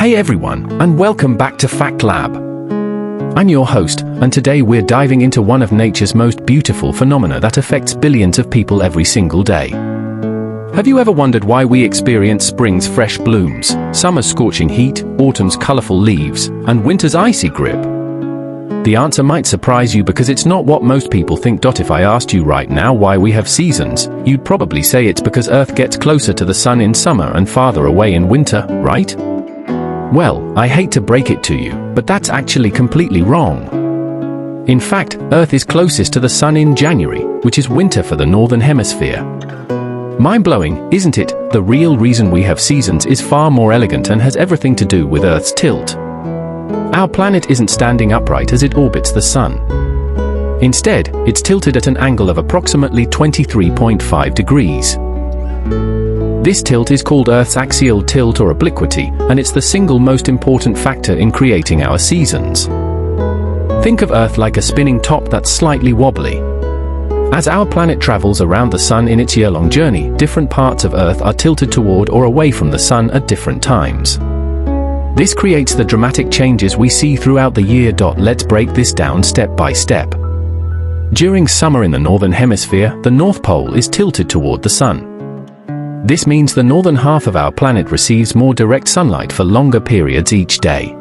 Hey everyone, and welcome back to FactLab. I'm your host, and today we're diving into one of nature's most beautiful phenomena that affects billions of people every single day. Have you ever wondered why we experience spring's fresh blooms, summer's scorching heat, autumn's colorful leaves, and winter's icy grip? The answer might surprise you because it's not what most people think. If I asked you right now why we have seasons, you'd probably say it's because Earth gets closer to the sun in summer and farther away in winter, right? Well, I hate to break it to you, but that's actually completely wrong. In fact, Earth is closest to the sun in January, which is winter for the northern hemisphere. Mind-blowing, isn't it? The real reason we have seasons is far more elegant and has everything to do with Earth's tilt. Our planet isn't standing upright as it orbits the sun. Instead, it's tilted at an angle of approximately 23.5 degrees. This tilt is called Earth's axial tilt or obliquity, and it's the single most important factor in creating our seasons. Think of Earth like a spinning top that's slightly wobbly. As our planet travels around the sun in its year-long journey, different parts of Earth are tilted toward or away from the sun at different times. This creates the dramatic changes we see throughout the year. Let's break this down step by step. During summer in the northern hemisphere, the North Pole is tilted toward the sun. This means the northern half of our planet receives more direct sunlight for longer periods each day.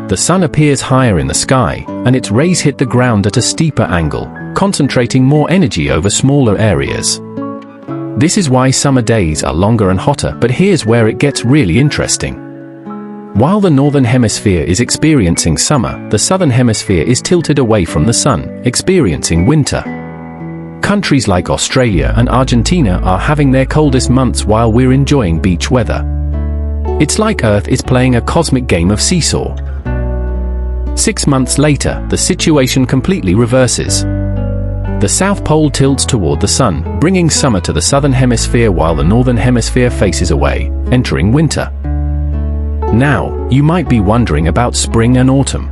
The sun appears higher in the sky, and its rays hit the ground at a steeper angle, concentrating more energy over smaller areas. This is why summer days are longer and hotter, but here's where it gets really interesting. While the northern hemisphere is experiencing summer, the southern hemisphere is tilted away from the sun, experiencing winter. Countries like Australia and Argentina are having their coldest months while we're enjoying beach weather. It's like Earth is playing a cosmic game of seesaw. 6 months later, the situation completely reverses. The South Pole tilts toward the sun, bringing summer to the southern hemisphere while the northern hemisphere faces away, entering winter. Now, you might be wondering about spring and autumn.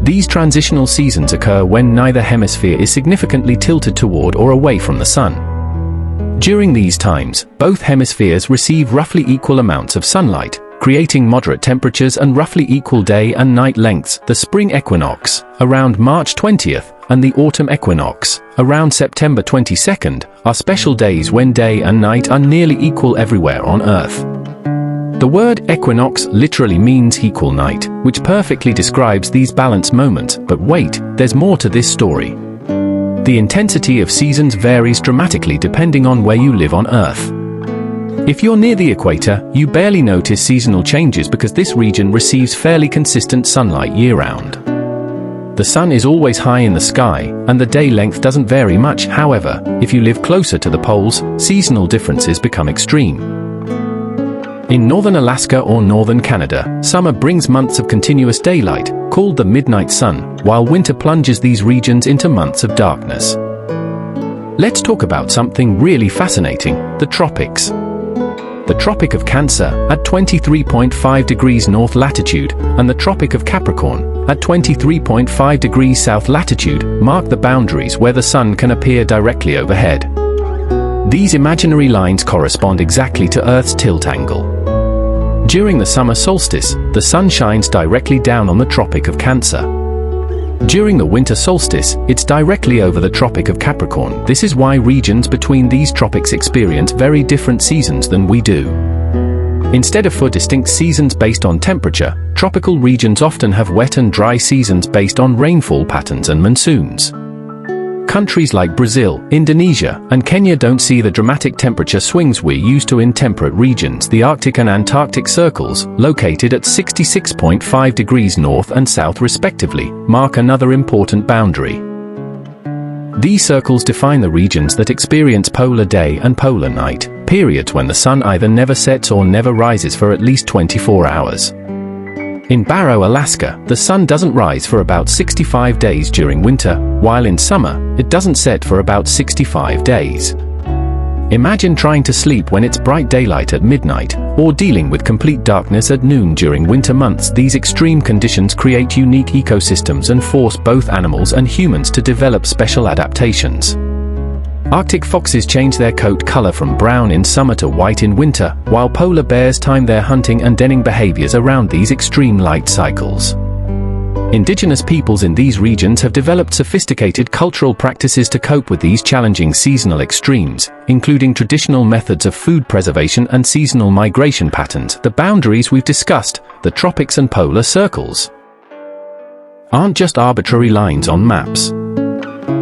These transitional seasons occur when neither hemisphere is significantly tilted toward or away from the sun. During these times, both hemispheres receive roughly equal amounts of sunlight, creating moderate temperatures and roughly equal day and night lengths. The spring equinox, around March 20th, and the autumn equinox, around September 22nd, are special days when day and night are nearly equal everywhere on Earth. The word equinox literally means equal night, which perfectly describes these balance moments. But wait, there's more to this story. The intensity of seasons varies dramatically depending on where you live on Earth. If you're near the equator, you barely notice seasonal changes because this region receives fairly consistent sunlight year-round. The sun is always high in the sky, and the day length doesn't vary much. However, if you live closer to the poles, seasonal differences become extreme. In northern Alaska or northern Canada, summer brings months of continuous daylight, called the midnight sun, while winter plunges these regions into months of darkness. Let's talk about something really fascinating: the tropics. The Tropic of Cancer, at 23.5 degrees north latitude, and the Tropic of Capricorn, at 23.5 degrees south latitude, mark the boundaries where the sun can appear directly overhead. These imaginary lines correspond exactly to Earth's tilt angle. During the summer solstice, the sun shines directly down on the Tropic of Cancer. During the winter solstice, it's directly over the Tropic of Capricorn. This is why regions between these tropics experience very different seasons than we do. Instead of 4 distinct seasons based on temperature, tropical regions often have wet and dry seasons based on rainfall patterns and monsoons. Countries like Brazil, Indonesia, and Kenya don't see the dramatic temperature swings we're used to in temperate regions. The Arctic and Antarctic circles, located at 66.5 degrees north and south respectively, mark another important boundary. These circles define the regions that experience polar day and polar night, periods when the sun either never sets or never rises for at least 24 hours. In Barrow, Alaska, the sun doesn't rise for about 65 days during winter, while in summer, it doesn't set for about 65 days. Imagine trying to sleep when it's bright daylight at midnight, or dealing with complete darkness at noon during winter months. These extreme conditions create unique ecosystems and force both animals and humans to develop special adaptations. Arctic foxes change their coat color from brown in summer to white in winter, while polar bears time their hunting and denning behaviors around these extreme light cycles. Indigenous peoples in these regions have developed sophisticated cultural practices to cope with these challenging seasonal extremes, including traditional methods of food preservation and seasonal migration patterns. The boundaries we've discussed, the tropics and polar circles, aren't just arbitrary lines on maps.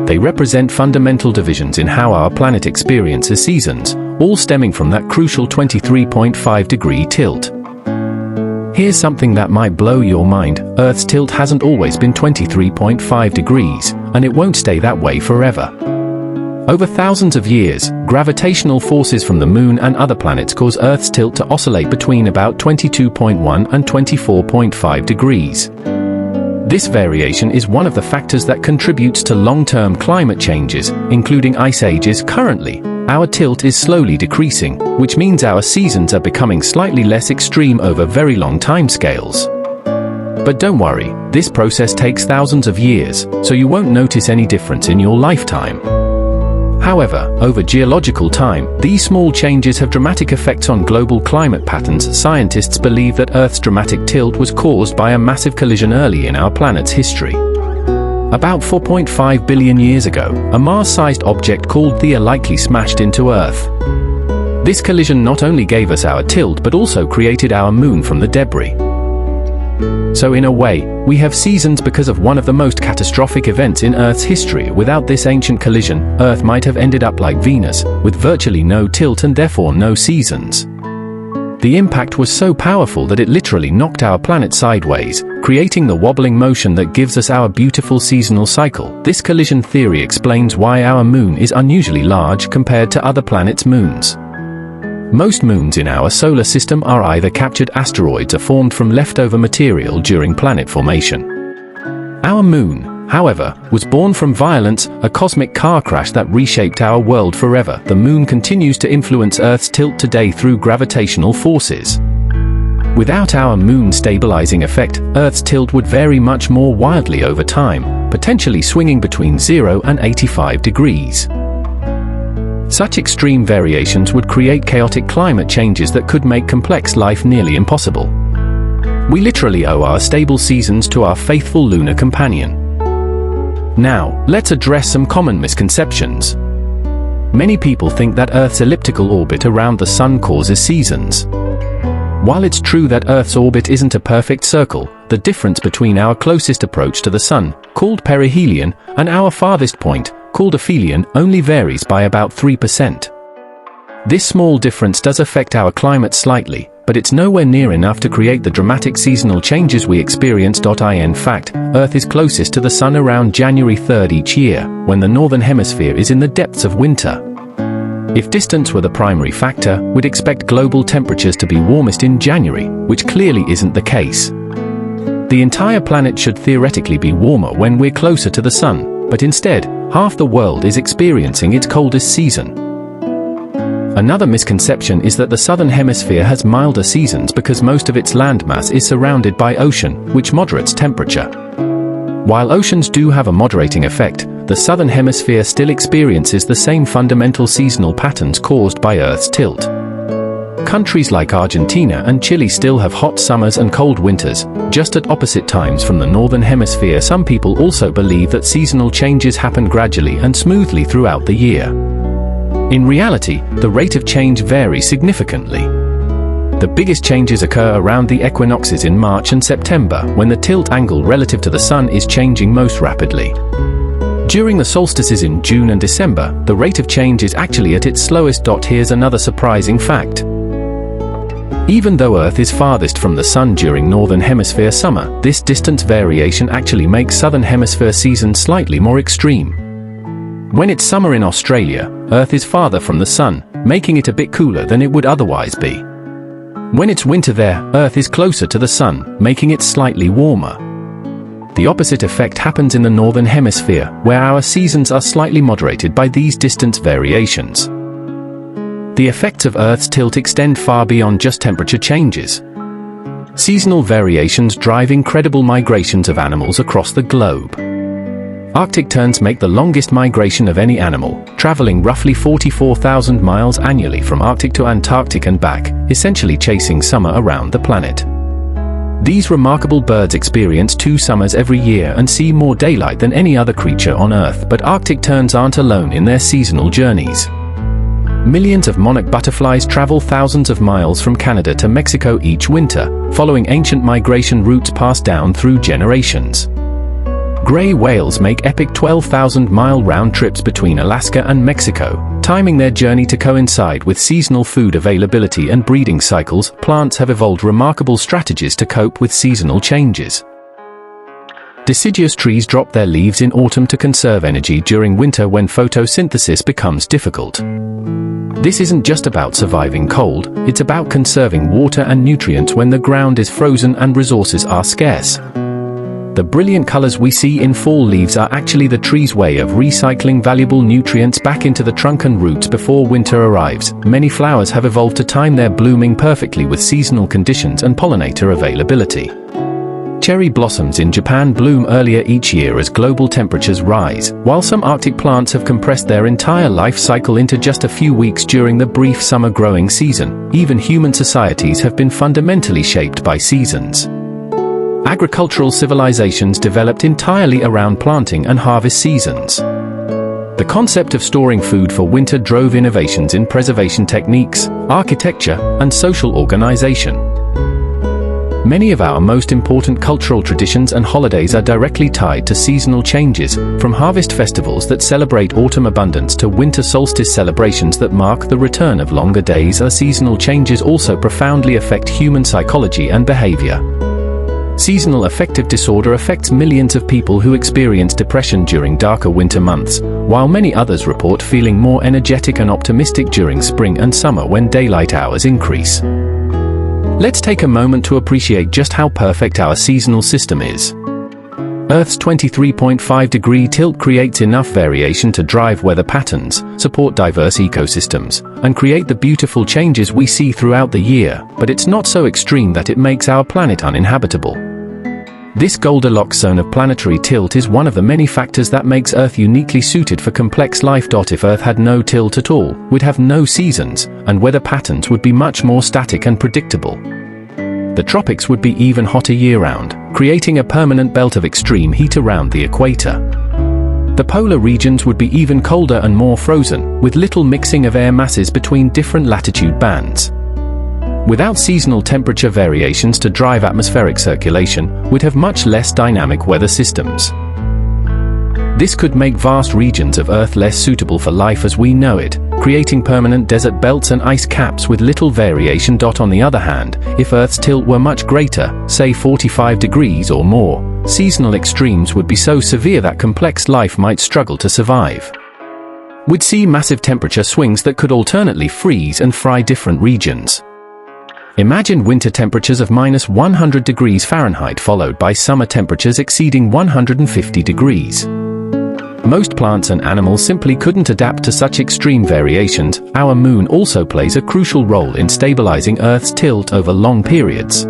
They represent fundamental divisions in how our planet experiences seasons, all stemming from that crucial 23.5-degree tilt. Here's something that might blow your mind: Earth's tilt hasn't always been 23.5 degrees, and it won't stay that way forever. Over thousands of years, gravitational forces from the Moon and other planets cause Earth's tilt to oscillate between about 22.1 and 24.5 degrees. This variation is one of the factors that contributes to long-term climate changes, including ice ages. Currently, our tilt is slowly decreasing, which means our seasons are becoming slightly less extreme over very long timescales. But don't worry, this process takes thousands of years, so you won't notice any difference in your lifetime. However, over geological time, these small changes have dramatic effects on global climate patterns. Scientists believe that Earth's dramatic tilt was caused by a massive collision early in our planet's history. About 4.5 billion years ago, a Mars-sized object called Theia likely smashed into Earth. This collision not only gave us our tilt but also created our Moon from the debris. So in a way, we have seasons because of one of the most catastrophic events in Earth's history. Without this ancient collision, Earth might have ended up like Venus, with virtually no tilt and therefore no seasons. The impact was so powerful that it literally knocked our planet sideways, creating the wobbling motion that gives us our beautiful seasonal cycle. This collision theory explains why our Moon is unusually large compared to other planets' moons. Most moons in our solar system are either captured asteroids or formed from leftover material during planet formation. Our Moon, however, was born from violence, a cosmic car crash that reshaped our world forever. The Moon continues to influence Earth's tilt today through gravitational forces. Without our Moon's stabilizing effect, Earth's tilt would vary much more wildly over time, potentially swinging between 0 and 85 degrees. Such extreme variations would create chaotic climate changes that could make complex life nearly impossible. We literally owe our stable seasons to our faithful lunar companion. Now, let's address some common misconceptions. Many people think that Earth's elliptical orbit around the Sun causes seasons. While it's true that Earth's orbit isn't a perfect circle, the difference between our closest approach to the Sun, called perihelion, and our farthest point, called aphelion, only varies by about 3%. This small difference does affect our climate slightly, but it's nowhere near enough to create the dramatic seasonal changes we experience. In fact, Earth is closest to the Sun around January 3rd each year, when the northern hemisphere is in the depths of winter. If distance were the primary factor, we'd expect global temperatures to be warmest in January, which clearly isn't the case. The entire planet should theoretically be warmer when we're closer to the Sun, but instead, half the world is experiencing its coldest season. Another misconception is that the southern hemisphere has milder seasons because most of its landmass is surrounded by ocean, which moderates temperature. While oceans do have a moderating effect, the southern hemisphere still experiences the same fundamental seasonal patterns caused by Earth's tilt. Countries like Argentina and Chile still have hot summers and cold winters, just at opposite times from the northern hemisphere. Some people also believe that seasonal changes happen gradually and smoothly throughout the year. In reality, the rate of change varies significantly. The biggest changes occur around the equinoxes in March and September, when the tilt angle relative to the Sun is changing most rapidly. During the solstices in June and December, the rate of change is actually at its slowest. Here's another surprising fact. Even though Earth is farthest from the Sun during northern hemisphere summer, this distance variation actually makes southern hemisphere seasons slightly more extreme. When it's summer in Australia, Earth is farther from the Sun, making it a bit cooler than it would otherwise be. When it's winter there, Earth is closer to the Sun, making it slightly warmer. The opposite effect happens in the northern hemisphere, where our seasons are slightly moderated by these distance variations. The effects of Earth's tilt extend far beyond just temperature changes. Seasonal variations drive incredible migrations of animals across the globe. Arctic terns make the longest migration of any animal, traveling roughly 44,000 miles annually from Arctic to Antarctic and back, essentially chasing summer around the planet. These remarkable birds experience 2 summers every year and see more daylight than any other creature on Earth, but Arctic terns aren't alone in their seasonal journeys. Millions of monarch butterflies travel thousands of miles from Canada to Mexico each winter, following ancient migration routes passed down through generations. Gray whales make epic 12,000-mile round trips between Alaska and Mexico, timing their journey to coincide with seasonal food availability and breeding cycles. Plants have evolved remarkable strategies to cope with seasonal changes. Deciduous trees drop their leaves in autumn to conserve energy during winter when photosynthesis becomes difficult. This isn't just about surviving cold, it's about conserving water and nutrients when the ground is frozen and resources are scarce. The brilliant colors we see in fall leaves are actually the tree's way of recycling valuable nutrients back into the trunk and roots before winter arrives. Many flowers have evolved to time their blooming perfectly with seasonal conditions and pollinator availability. Cherry blossoms in Japan bloom earlier each year as global temperatures rise, while some Arctic plants have compressed their entire life cycle into just a few weeks during the brief summer growing season. Even human societies have been fundamentally shaped by seasons. Agricultural civilizations developed entirely around planting and harvest seasons. The concept of storing food for winter drove innovations in preservation techniques, architecture, and social organization. Many of our most important cultural traditions and holidays are directly tied to seasonal changes, from harvest festivals that celebrate autumn abundance to winter solstice celebrations that mark the return of longer days. Seasonal changes also profoundly affect human psychology and behavior. Seasonal affective disorder affects millions of people who experience depression during darker winter months, while many others report feeling more energetic and optimistic during spring and summer when daylight hours increase. Let's take a moment to appreciate just how perfect our seasonal system is. Earth's 23.5-degree tilt creates enough variation to drive weather patterns, support diverse ecosystems, and create the beautiful changes we see throughout the year, but it's not so extreme that it makes our planet uninhabitable. This Goldilocks zone of planetary tilt is one of the many factors that makes Earth uniquely suited for complex life. If Earth had no tilt at all, we'd have no seasons, and weather patterns would be much more static and predictable. The tropics would be even hotter year-round, creating a permanent belt of extreme heat around the equator. The polar regions would be even colder and more frozen, with little mixing of air masses between different latitude bands. Without seasonal temperature variations to drive atmospheric circulation, we'd have much less dynamic weather systems. This could make vast regions of Earth less suitable for life as we know it, creating permanent desert belts and ice caps with little variation. On the other hand, if Earth's tilt were much greater, say 45 degrees or more, seasonal extremes would be so severe that complex life might struggle to survive. We'd see massive temperature swings that could alternately freeze and fry different regions. Imagine winter temperatures of -100 degrees Fahrenheit followed by summer temperatures exceeding 150 degrees. Most plants and animals simply couldn't adapt to such extreme variations. Our moon also plays a crucial role in stabilizing Earth's tilt over long periods.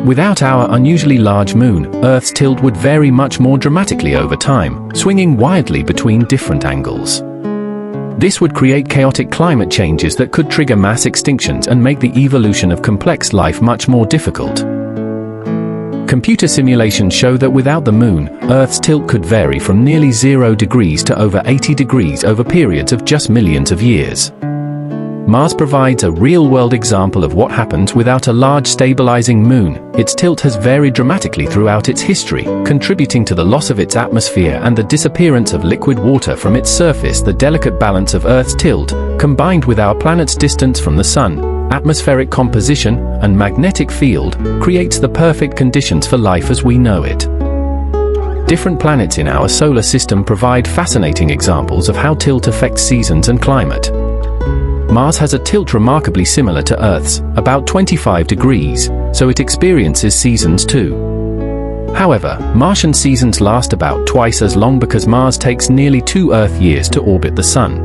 Without our unusually large moon, Earth's tilt would vary much more dramatically over time, swinging wildly between different angles. This would create chaotic climate changes that could trigger mass extinctions and make the evolution of complex life much more difficult. Computer simulations show that without the moon, Earth's tilt could vary from nearly 0 degrees to over 80 degrees over periods of just millions of years. Mars provides a real-world example of what happens without a large stabilizing moon. Its tilt has varied dramatically throughout its history, contributing to the loss of its atmosphere and the disappearance of liquid water from its surface. The delicate balance of Earth's tilt, combined with our planet's distance from the Sun, atmospheric composition, and magnetic field, creates the perfect conditions for life as we know it. Different planets in our solar system provide fascinating examples of how tilt affects seasons and climate. Mars has a tilt remarkably similar to Earth's, about 25 degrees, so it experiences seasons too. However, Martian seasons last about twice as long because Mars takes nearly 2 Earth years to orbit the Sun.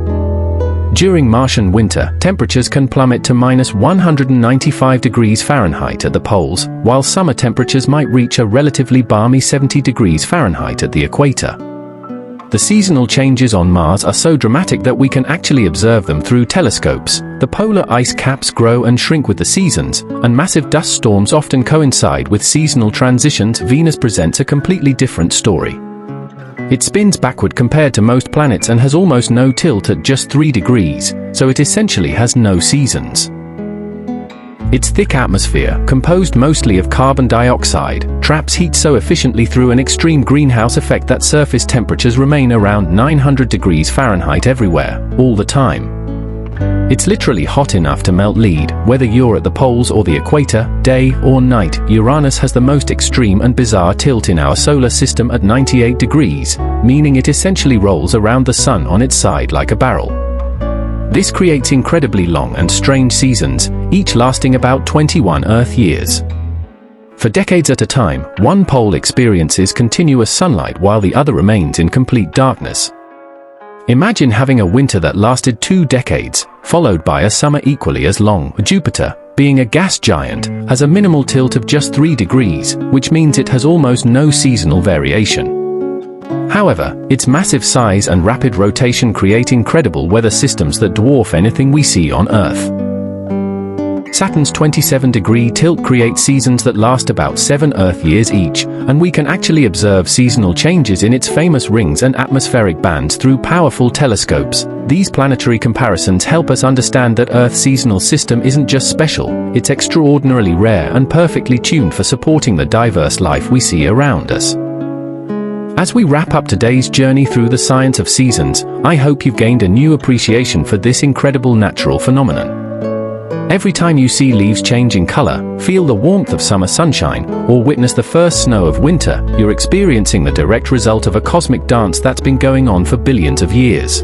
During Martian winter, temperatures can plummet to -195 degrees Fahrenheit at the poles, while summer temperatures might reach a relatively balmy 70 degrees Fahrenheit at the equator. The seasonal changes on Mars are so dramatic that we can actually observe them through telescopes. The polar ice caps grow and shrink with the seasons, and massive dust storms often coincide with seasonal transitions. Venus presents a completely different story. It spins backward compared to most planets and has almost no tilt at just 3 degrees, so it essentially has no seasons. Its thick atmosphere, composed mostly of carbon dioxide, traps heat so efficiently through an extreme greenhouse effect that surface temperatures remain around 900 degrees Fahrenheit everywhere, all the time. It's literally hot enough to melt lead, whether you're at the poles or the equator, day or night. Uranus has the most extreme and bizarre tilt in our solar system at 98 degrees, meaning it essentially rolls around the sun on its side like a barrel. This creates incredibly long and strange seasons, each lasting about 21 Earth years. For decades at a time, one pole experiences continuous sunlight while the other remains in complete darkness. Imagine having a winter that lasted 2 decades, followed by a summer equally as long. Jupiter, being a gas giant, has a minimal tilt of just 3 degrees, which means it has almost no seasonal variation. However, its massive size and rapid rotation create incredible weather systems that dwarf anything we see on Earth. Saturn's 27-degree tilt creates seasons that last about 7 Earth years each, and we can actually observe seasonal changes in its famous rings and atmospheric bands through powerful telescopes. These planetary comparisons help us understand that Earth's seasonal system isn't just special, it's extraordinarily rare and perfectly tuned for supporting the diverse life we see around us. As we wrap up today's journey through the science of seasons, I hope you've gained a new appreciation for this incredible natural phenomenon. Every time you see leaves change in color, feel the warmth of summer sunshine, or witness the first snow of winter, you're experiencing the direct result of a cosmic dance that's been going on for billions of years.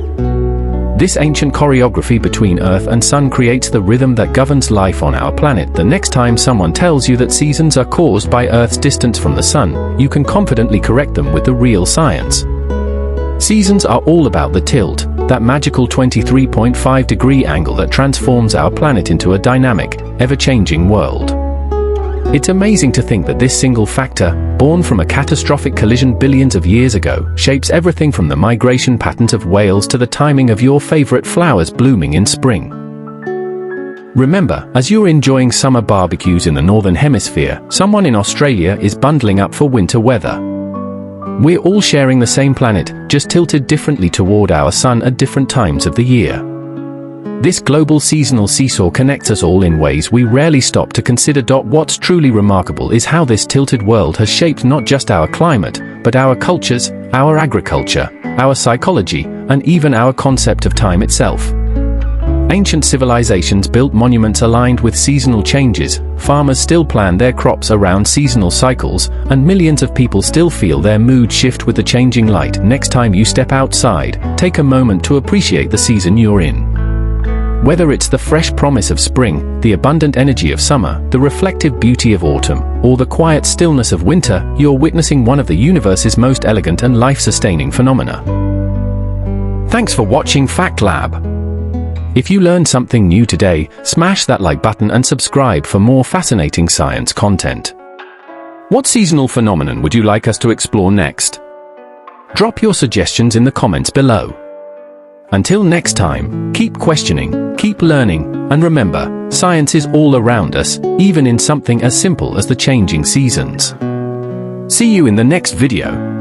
This ancient choreography between Earth and Sun creates the rhythm that governs life on our planet. The next time someone tells you that seasons are caused by Earth's distance from the Sun, you can confidently correct them with the real science. Seasons are all about the tilt, that magical 23.5-degree angle that transforms our planet into a dynamic, ever-changing world. It's amazing to think that this single factor, born from a catastrophic collision billions of years ago, shapes everything from the migration patterns of whales to the timing of your favorite flowers blooming in spring. Remember, as you're enjoying summer barbecues in the Northern Hemisphere, someone in Australia is bundling up for winter weather. We're all sharing the same planet, just tilted differently toward our sun at different times of the year. This global seasonal seesaw connects us all in ways we rarely stop to consider. What's truly remarkable is how this tilted world has shaped not just our climate, but our cultures, our agriculture, our psychology, and even our concept of time itself. Ancient civilizations built monuments aligned with seasonal changes, farmers still plan their crops around seasonal cycles, and millions of people still feel their mood shift with the changing light. Next time you step outside, take a moment to appreciate the season you're in. Whether it's the fresh promise of spring, the abundant energy of summer, the reflective beauty of autumn, or the quiet stillness of winter, you're witnessing one of the universe's most elegant and life-sustaining phenomena. Thanks for watching FactLab. If you learned something new today, smash that like button and subscribe for more fascinating science content. What seasonal phenomenon would you like us to explore next? Drop your suggestions in the comments below. Until next time, keep questioning, keep learning, and remember, science is all around us, even in something as simple as the changing seasons. See you in the next video.